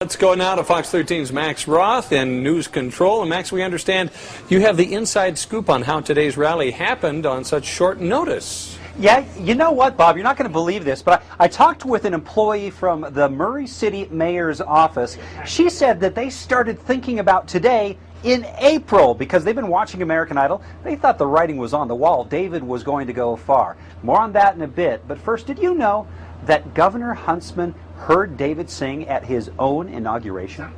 Let's go now to Fox 13's Max Roth in News Control. And Max, we understand you have the inside scoop on how today's rally happened on such short notice. Yeah, you know what, Bob? You're not going to believe this, but I talked with an employee from the Murray City Mayor's office. She said that they started thinking about today in April because they've been watching American Idol. They thought the writing was on the wall. David was going to go far. More on that in a bit. But first, did you know that Governor Huntsman heard David sing at his own inauguration?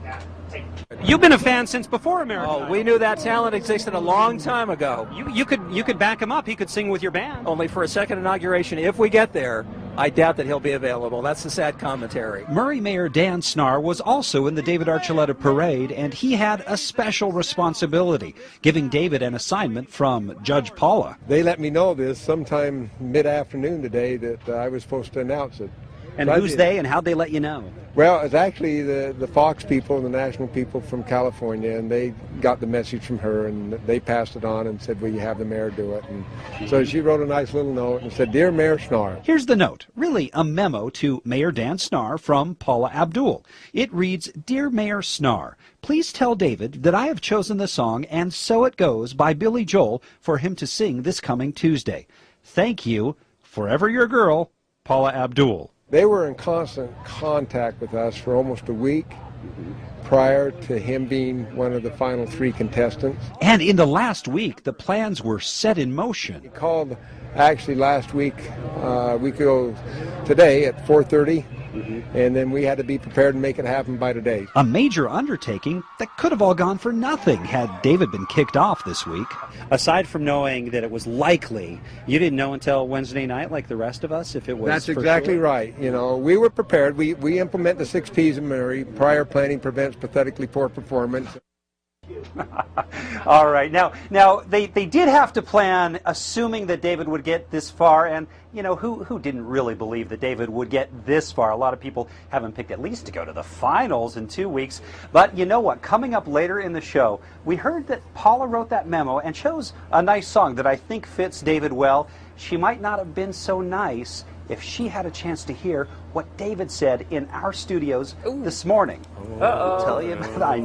You've been a fan since before American Idol. We knew that talent existed a long time ago. You could back him up. He could sing with your band. Only for a second inauguration, if we get there, I doubt that he'll be available. That's the sad commentary. Murray Mayor Dan Snar was also in the David Archuleta parade, and he had a special responsibility, giving David an assignment from Judge Paula. They let me know this sometime mid-afternoon today that I was supposed to announce it. And who's they and how'd they let you know? Well, it's actually the Fox people and the national people from California, and they got the message from her, and they passed it on and said, will you have the mayor do it? And so she wrote a nice little note and said, Dear Mayor Snar. Here's the note, really a memo to Mayor Dan Snar from Paula Abdul. It reads, Dear Mayor Snar, please tell David that I have chosen the song And So It Goes by Billy Joel for him to sing this coming Tuesday. Thank you. Forever your girl, Paula Abdul. They were in constant contact with us for almost a week prior to him being one of the final 3 contestants. And in the last week, the plans were set in motion. He called actually last week, we could go today at 4:30, and then we had to be prepared and make it happen by today. A major undertaking that could have all gone for nothing had David been kicked off this week. Aside from knowing that it was likely, you didn't know until Wednesday night like the rest of us if it was That's for exactly sure? right. You know, we were prepared. We implement the 6 Ps of Murray. Prior planning prevents pathetically poor performance. All right. Now they did have to plan, assuming that David would get this far, and you know who didn't really believe that David would get this far. A lot of people have him picked at least to go to the finals in 2 weeks. But you know what? Coming up later in the show, we heard that Paula wrote that memo and chose a nice song that I think fits David well. She might not have been so nice if she had a chance to hear what David said in our studios this morning. I'll tell you about it. I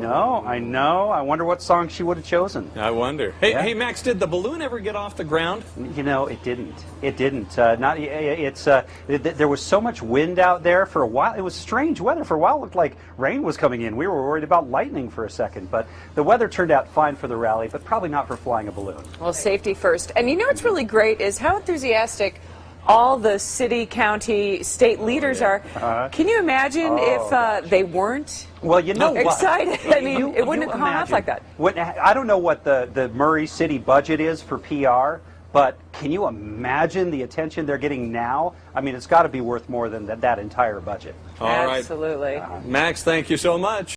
know. I wonder what song she would have chosen. I wonder. Hey, Max, did the balloon ever get off the ground? You know, it didn't. It didn't. There was so much wind out there for a while. It was strange weather. For a while, it looked like rain was coming in. We were worried about lightning for a second, but the weather turned out fine for the rally, but probably not for flying a balloon. Well, safety first. And you know what's really great is how enthusiastic all the city, county, state leaders are. Can you imagine if they weren't? Well, you know excited. I mean, it wouldn't have gone off like that. I don't know what the Murray City budget is for PR, but can you imagine the attention they're getting now? I mean, it's got to be worth more than that entire budget. All right. Absolutely. Max, thank you so much.